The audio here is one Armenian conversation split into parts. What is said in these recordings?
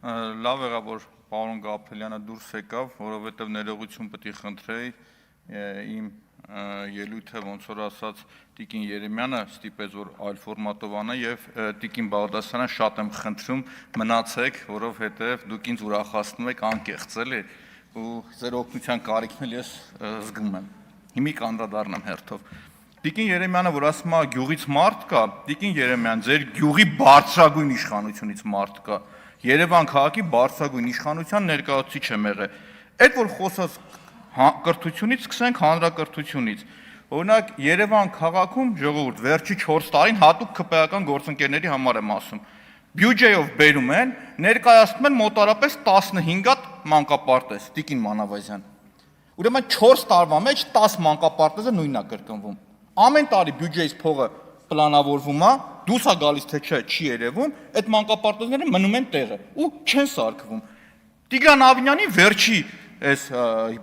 լավ եղավ, որ պարոն Գաբրելյանը դուրս եկավ, որովհետև ներողություն պետք է խնդրեի իմ ելույթը ոնց որ ասած Տիկին Երեմյանը ստիպեց, որ այլ ֆորմատով անա եւ Տիկին Բաղդասարյան շատ եմ խնդրում մնացեք, որովհետև դուք ինձ ուրախացնում եք անկեղծ էլի ու ձեր օգնության կարիքն էլ ես զգում եմ։ Հիմի կանդադառնամ հերթով։ Տիկին Երեմյանը, որ ասում է գյուղից մարդ կա, Տիկին Երեմյան, ձեր գյուղի բարձրագույն իշխանությունից մարդ կա։ Երևան քաղաքի բարձրագույն իշխանության ներկայացուցիչ եմ եղել։ Այդ որ խոսած կրթությունից սկսենք հանրակրթությունից։ Օրինակ Երևան քաղաքում ժողովուրդ վերջի 4 տարին հատուկ ԿՊ-ական գործընկերների համար եմ ասում։ Բյուջեով բերում են, ներկայացնում են մոտարապես 15 հատ մանկապարտեզ, Տիկին Մանավազյան։ Ուրեմն 4 տարվա մեջ 10 մանկապարտեզը նույնն է կրկնվում։ Ամեն տարի բյուջեից փողը պլանավորվում է, դուրս է գալիս թե չէ, չի երևում, այդ մանկապարտեզները մնում են տեղը ու չեն սարքվում։ Տիգրան Ավինյանի վերջի այս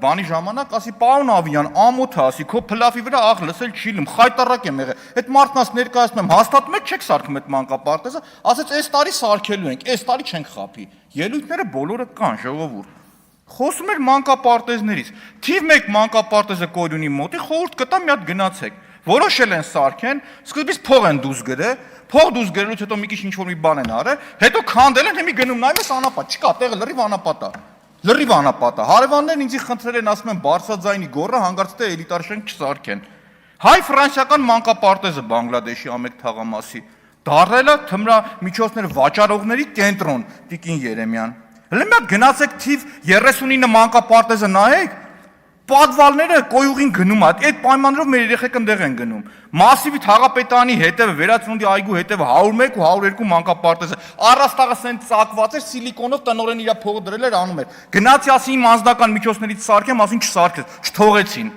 բանի ժամանակ ասի պարոն Ավինյան, ամոթ է, ասի քո փլավի վրա աղ լսել չի լում, խայտարակ եմ եղել։ Այդ մարդն ասի ներկայացնում եմ, հաստատում եք չեք սարքում այդ մանկապարտեզը, ասեց այս տարի սարքելու ենք, այս տարի չենք խափի։ Ելույթները բոլորը կան, ժողովուրդ։ Խոսում էր մանկապարտեզներից։ Թիվ 1 մանկապարտեզը Կորյունի մոտի խորհուրդ կտա մի հատ գնացեք։ Որոշել են սարքեն, սկզբից փող են դուրս գրել, փող դուրս գրելուց հետո մի քիչ ինչ-որ մի բան են արել, հետո քանդել են, հիմի գնում նայում ես անապատ, չկա, տեղը լրիվ անապատ է։ Լրիվ անապատ է։ Հարևաններն ինձի խնդրել են, ասում են բարձրաձայնի գոռը հանգարց թե էլիտար շենք չսարքեն։ Հայ-ֆրանսիական մանկապարտեզը Բանգլադեշի ամեկ թաղամասի դառել է թմրամիջոցներ վաճառողների կենտրոն, Տիկին Երեմյան։ Հələ մի հատ գնացեք թիվ 39 մանկապարտեզը նայեք, պատվալները կոյուղին գնում է, այդ պայմաններով մեր երեխեք ընդեղ են գնում։ Մասիվի Թաղապետարանի հետևը, Վերածնունդի այգու հետևը 101 ու 102 մանկապարտեզը, առաստաղը սենց ծակված էր, սիլիկոնով տնօրեն իր փողը դրել էր անում էր։ Գնացի ասի իմ անձնական միջոցներից սարքեմ, ասին չսարքեց, չթողեցին։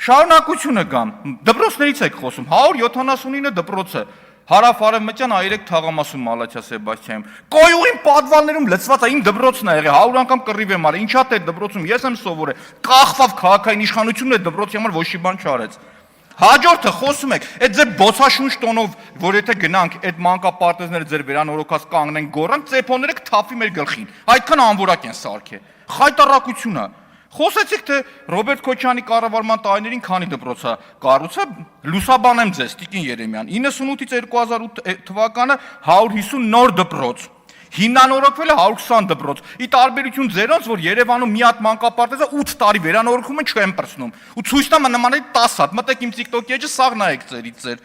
Շարունակությունը կամ, դպրոցներից եք խոսում, 179 դպրոց է։ Հարավ-արևմտյան A3 թաղամասում Մալաթիա Սեբաստիայում։ Կոյուղին պատվալներում լցված է, իմ դպրոցն է եղել, 100 անգամ կռիվ եմ արել, ինչա՞ թե դպրոցում ես եմ սովորել, կախվավ քաղաքային իշխանությունն է դպրոցի համար ոչ մի բան չարեց։ Հաջորդը խոսում եք, այդ ձեր բոցաշունչ տոնով, որ եթե գնանք այդ մանկապարտեզները ձեր վերանորոգած կանգնենք գոռանք, ծեփոնները կթափվի մեր գլխին։ Այդքան անորակ են սարքել։ Խայտարակություն է։ Խոսեցիք թե Ռոբերտ Քոչյանի կառավարման տարիներին քանի դպրոց է կառուցել, լուսաբանեմ ձեզ, Տիկին Երեմյան, 98-ից 2008 թվականը 150 նոր դպրոց, հիմնանորոգվել է 120 դպրոց, ի տարբերություն ձերոնց, որ Երևանում մի հատ մանկապարտեզը 8 տարի վերանորոգում են չեն պրծնում, ու ցույց տամ նմանների 10 հատ, մտեք իմ TikTok էջը, սաղ նայեք ձերից ձեր։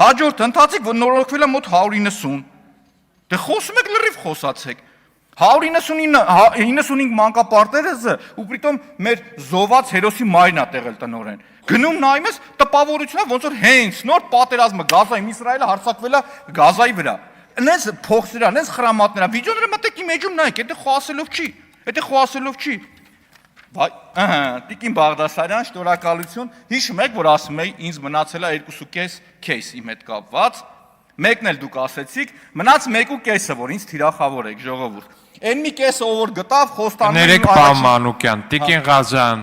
Հաջորդ ընթացիկ, որ նորոգվել է մոտ 190, դե խոսում եք լրիվ խոսացեք։ 195 մանկապարտեզը ու պրիտոմ մեր զոհված հերոսի մայրն է տեղել տնօրեն։ Գնում նայում ես տպավորությունը ոնց որ հենց նոր պատերազմը Գազայում Իսրայելը հարձակվել է Գազայի վրա։ Այնպես փոխսրան, այնպես խրամատներ, վիդեոները մտեք իմ էջում նայեք, դա խոսելով չի։ Դա խոսելով չի։ Վայ, Տիկին Բաղդասարյան, շնորհակալություն։ Հիշում եք, որ ասում էի, ինձ մնացել է 2.5 քեյս իմ հետ կապված։ Մեկն էլ դուք ասեցիք, մնաց 1.5-ը, որ ինձ թիրախավոր եք, ժողովուրդ։ Այն մի կեսը ով որ գտավ խոստանում Ներեք պարոն Մանուկյան, Տիկին Ղազարյան,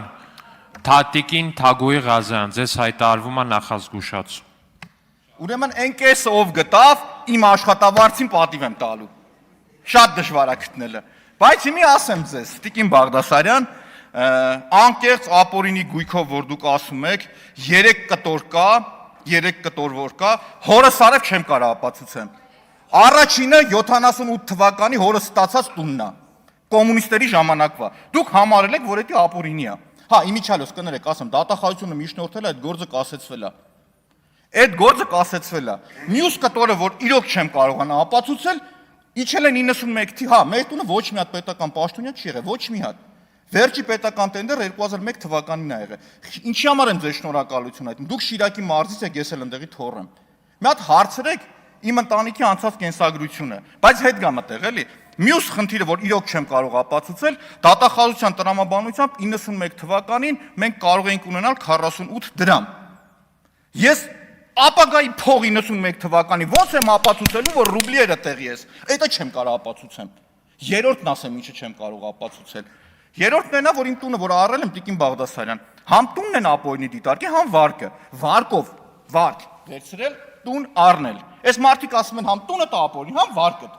Տիկին Թագուհի Ղազարյան, ձեզ հայտարարվում է նախազգուշացում։ Ուրեմն այն կեսը ով գտավ, իմ աշխատավարձին պատիվ եմ տալու։ Շատ դժվար է գտնելը։ Բայց հիմի ասեմ ձեզ, Տիկին Բաղդասարյան, անկեղծ ապօրինի գույքով որ դուք ասում եք, 3 կտոր կա, 3 կտոր որ կա, հորս արև չեմ կարող ապացուցեմ։ Առաջինը 78 թվականի հորս ստացած տունն է, կոմունիստերի ժամանակվա։ Դուք համարել եք, որ դա ապօրինի է։ Հա, իմիջիալոց կներեք, ասեմ, դատախազությունը միջնորդել է, այդ գործը կասեցվել է։ Այդ գործը կասեցվել է։ Մյուս կտորը, որ իրոք չեմ կարողանա ապացուցել, իջել են 91 թի, հա, մեր տունը ոչ մի հատ պետական պաշտոնյա չի եղել, ոչ մի հատ։ Վերջի պետական տենդերը 2001 թվականին է եղել։ Ինչի համար եմ ձեզ շնորհակալություն հայտնում։ Դուք Շիրակի մարզից եք, ես էլ ընդեղի թոռ եմ։ Մի հատ հարցրեք իմ ընտանիքի անցած կենսագրությունը, բայց հետ գա մտեղ էլի։ Մյուս խնդիրը, որ իրոք չեմ կարող ապացուցել, դատախազության տրամաբանությամբ 91 թվականին մենք կարող էինք ունենալ 48 դրամ։ Ես ապագայի փող 91 թվականի ո՞նց եմ ապացուցելու, որ ռուբլիերը տեղի ես։ Դա չեմ կարող ապացուցեմ։ Երրորդն ասեմ, ինչը չեմ կարող ապացուցել։ Երրորդն այնա, որ իմ տունը, որ առել եմ Տիկին Բաղդասարյան, համ տունն են ապօրինի դիտարկի, համ վարկը, վարկով, վարկ վերցրել, տուն առնել։ Այս մարդիկ ասում են, համ տունը տա ապօրինի, համ վարկը։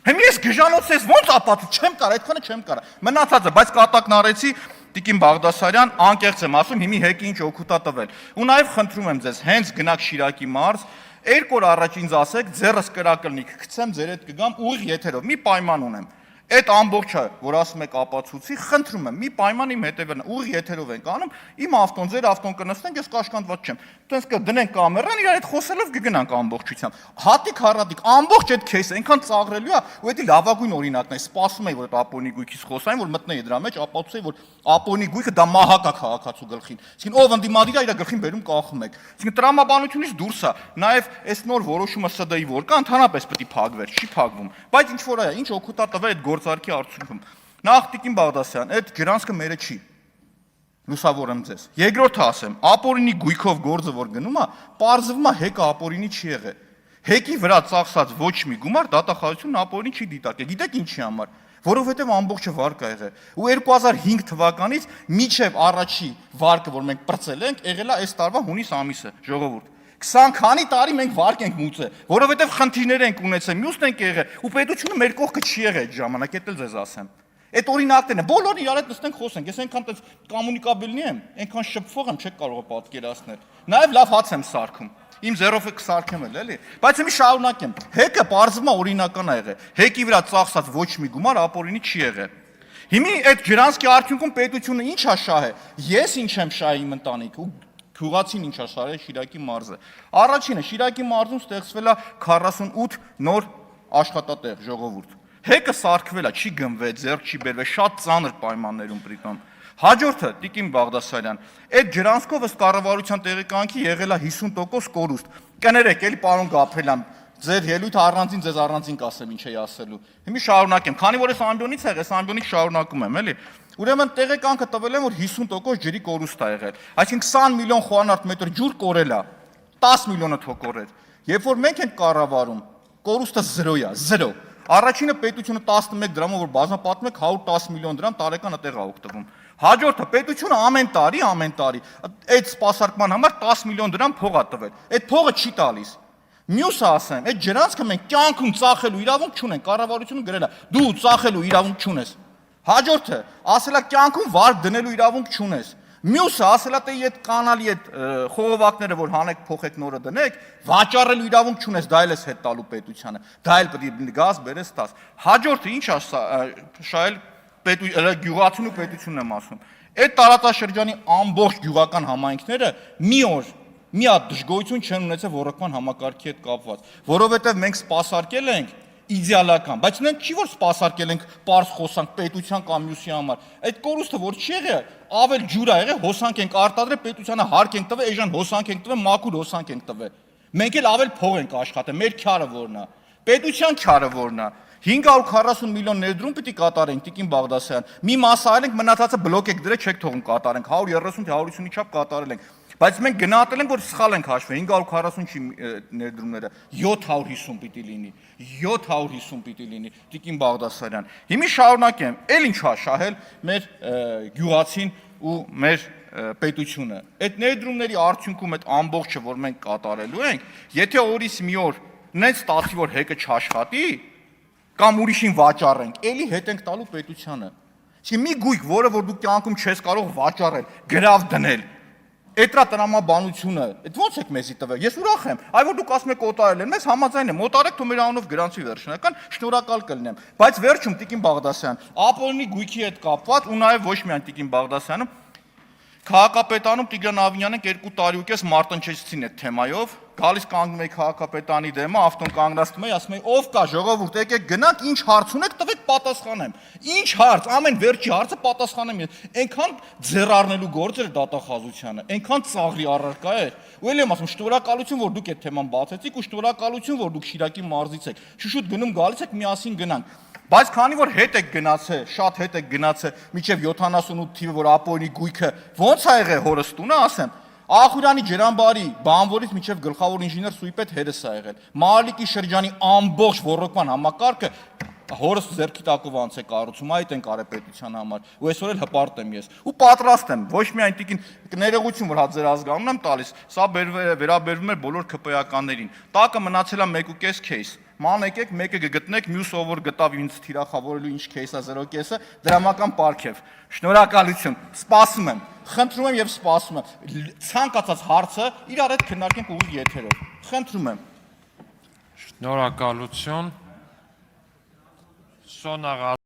Հիմա ես գժանոցես ո՞նց ապացուցի, չեմ կարող, այդքանը չեմ կարող։ Մնացածը, բայց կատակն արեցի Տիկին Բաղդասարյան, անկեղծ եմ ասում, հիմի հեկի ինչ օգուտ է տվել։ Ու նաև խնդրում եմ ձեզ, հենց գնաք Շիրակի մարզ, 2 օր առաջ ինձ ասեք, ձեռս կրակլնի կգցեմ, ձեր հետ կգամ ուղիղ եթերով։ Մի պայման ունեմ։ Այդ ամբողջը, որ ասում եք ապացուցի, խնդրում եմ, մի պայման իմ հետևն ուղիղ եթերով ենք անում, իմ ավտոն, ձեր ավտոն կնստենք, ես կաշկանդված չեմ։ Տենց կդնենք կամերան, իրար հետ խոսելով կգնանք ամբողջությամբ։ Հատիկ հառադիկ, ամբողջ այդ քեյսը այնքան ծաղրելու է, ու դա լավագույն օրինակն է։ Սպասում եմ, որ այդ ապոնի գույքից խոսային, որ մտնեի դրա մեջ, ապացուցեի, որ ապոնի գույքը դա մահակ է քաղաքացու գլխին։ Իսկին ով ընդդիմադիր է, իր գլխին բերում կախում եք։ Իսկին տրամաբանությունից դուրս է, նաև այս նոր որոշումը ՍԴ-ի որ կա, ընդհանրապես պետք է փակվեր, չի փակվում։ Բայց ինչ որ է, ինչ օգուտ է տվել այդ գործարքի արդյունքում։ Նախ Տիկին Բաղդասարյան, այդ ջրանցքը մերը չի։ Լուսավորեմ ձեզ։ Երկրորդը ասեմ, ապօրինի գույքով գործը որ գնում է, պարզվում է հեկը ապօրինի չի եղել։ Հեկի վրա ծախսած ոչ մի գումար դատախազությունն ապօրինի չի դիտարկել։ Գիտեք ինչի համար։ Որովհետև ամբողջը վարկ է եղել։ Ու 2005 թվականից միջև առաջի վարկը, որ մենք պրծել ենք, եղել է այս տարվա հունիս ամիսը, ժողովուրդ։ 20 քանի տարի մենք վարկ ենք մուծել, որովհետև խնդիրներ ենք ունեցել, մյուսն ենք եղել, ու պետությունը մեր կողքը չի եղել այդ ժամանակ, դա էլ ձեզ ասեմ։ Այդ օրինակներն են, բոլորն իրար հետ նստենք խոսենք, ես այնքան տես կոմունիկաբիլնի եմ, այնքան շփվող եմ, չեք կարող պատկերացնել։ Նաև լավ հաց եմ սարքում։ Իմ ձեռով եք սարքեմ էլի, բայց հիմա շարունակեմ։ Հեկը բարձվում է օրինական ա եղել։ Հեկի վրա ծախսած ոչ մի գումար ապօրինի չի եղել։ Հիմա այդ ջրանցքի արդյունքում պետությունը ինչ է շահել։ Ես ինչ եմ շահել իմ ընտանիքը ու Գյուղացին ինչ է շարել Շիրակի մարզը։ Առաջինը Շիրակի մարզում ստեղծվել է 48 նոր աշխատատեղ, ժողովուրդ։ Հեկը սարքվել է, չի գնվել, ձեռք չի բերվել, շատ ծանր պայմաններում պրիտոմ։ Հաջորդը Տիկին Բաղդասարյան, այդ ջրանցքով ըստ կառավարության տեղեկանքի եղել է 50% կորուստ։ Կներեք, էլի պարոն Գաբրելյան, ձեր ելույթը առանձին ձեզ առանձին կասեմ ինչ էի ասելու։ Հիմա շարունակեմ, քանի որ ես ամբիոնից եղել, ես ամբիոնից շարունակում եմ, էլի։ Ուրեմն տեղեկանքը տվել են, որ 50% ջրի կորուստ է եղել։ Այսինքն 20 միլիոն խոհանարդ մետր ջուր կորել է, 10 միլիոնը թոկորել։ Երբ որ մենք ենք կառավարում, կորուստը 0 է, 0։ Առաջինը պետությունը 11 դրամով որ բազմապատում եք 110 միլիոն դրամ տարեկան այդեղ է օգտվում։ Հաջորդը պետությունը ամեն տարի այդ սպասարկման համար 10 միլիոն դրամ փող է տվել։ Այդ փողը չի տալիս։ Մյուսը ասեմ, այդ ջրանցքը մենք կյանքում ծախելու իրավունք չունենք, կառավարությունը գրել է, դու ծախելու իրավունք չունես։ Հաջորդը ասելա կյանքում վարկ դնելու իրավունք չունես։ Մյուսը ասելա թե այդ կանալի այդ խողովակները որ հանեք փոխեք նորը դնեք, վաճառելու իրավունք չունես, դա էլ էս հետ տալու պետությանը։ Դա էլ պետք է գազ բերես տաս։ Հաջորդը ինչ է շահել գյուղացուն ու պետությունն եմ ասում։ Այդ տարածաշրջանի ամբողջ գյուղական համայնքները մի օր մի հատ դժգոհություն չեն ունեցել ռոռոկման համակարգի հետ կապված, որովհետև մենք սպասարկել ենք իդեալական, բայց մենք չի որ սպասարկել ենք պարզ խոսանք պետության կամ մյուսի համար։ Այդ կորուստը որ չի եղել, ավել ջուր ա եղել, հոսանք ենք արտադրել, պետությանը հարկ ենք տվել, էժան հոսանք ենք տվել, մաքուր հոսանք ենք տվել։ Մենք էլ ավել փող ենք աշխատել, մեր քյարը որն է։ Պետության քյարը որն է։ 540 միլիոն ներդրում պիտի կատարենք Տիկին Բաղդասարյան։ Մի մասը այլ ենք մնացածը բլոկ եք դրել, չեք թողում կատարենք, 130-150-ի չափ կատարել ենք։ Բայց մենք գնահատել ենք, որ սխալ ենք հաշվել, 540 չի ներդրումները, 750 պիտի լինի, 750 պիտի լինի, Տիկին Բաղդասարյան։ Հիմա շարունակեմ, էլ ինչ է շահել մեր գյուղացին ու մեր պետությունը։ Այդ ներդրումների արդյունքում այդ ամբողջը, որ մենք կատարելու ենք, եթե օրից մի օր նենց ստացի, որ հեկը չաշխատի, կամ ուրիշին վաճառենք, էլի հետ ենք տալու պետությանը։ Իսկ մի գույք, որը որ դու կյանքում չես կարող վաճառել, գրավ դնել, Էտրա տրամաբանությունը, այդ ո՞նց եք մեզի տվել։ Ես ուրախ եմ։ Այ որ դուք ասում եք օտարել են, մեզ համաձայն եմ, օտարեք թող մեր անունով գրանցի վերջնական, շնորհակալ կլինեմ։ Բայց վերջում Տիկին Բաղդասարյան, ապօրինի գույքի հետ կապված ու նաև ոչ միայն Տիկին Բաղդասյանը, քաղաքապետանում Տիգրան Ավինյանն 2 տարի ու կես մարտնչեցին այդ թեմայով, գալիս կանգնում էի քաղաքապետանի դեմը, ավտոն կանգնացնում էի, ասում էի, ով կա ժողովուրդ, եկեք գնանք, ինչ հարց ունեք, տվեք պատասխանեմ։ Ինչ հարց, ամեն վերջի հարցը պատասխանեմ ես։ Այնքան ձեռառնելու գործ էր դատախազությանը, այնքան ծաղրի առարկա էր։ Ու էլ եմ ասում, շնորհակալություն, որ դուք այդ թեման բացեցիք ու շնորհակալություն, որ դուք Շիրակի մարզից եք։ Շուշուտ գնում գալիս եք, միասին գնանք։ Բայց քանի որ հետ եք գնացել, շատ հետ եք գնացել, մինչև 78 թիվը, որ ապօրինի գույքը ոնց ա եղել հորս տունը, ասեմ, Ախուրյանի ջրամբարի բանվորից մինչև գլխավոր ինժեներ Սուիպետ հերս ա եղել։ Մահալիկի շրջանի ամբողջ ռոռոկման համակարգը հորս ձեռքի տակով անց է կառուցում, այդ են կարել պետության համար։ Ու այսօր էլ հպարտ եմ ես։ Ու պատրաստ եմ, ոչ միայն Տիկին ներողություն, որ հա ձեր ազգանուն եմ տալիս, սա վերաբերվում է բոլոր ԿՊ-ականներին։ Տակը մնացել է 1.5 քեյս։ ման եկեք, մեկը կգտնեք, մյուսը ով որ գտավ ինձ թիրախավորելու ինչ кейսա 0.5-ը, դրամական պարգև։ Շնորհակալություն։ Սպասում եմ։ Խնդրում եմ եւ սպասում եմ։ Ցանկացած հարցը իրար հետ քննարկենք ուղիղ եթերով։ Խնդրում եմ։ Շնորհակալություն։ Սոնա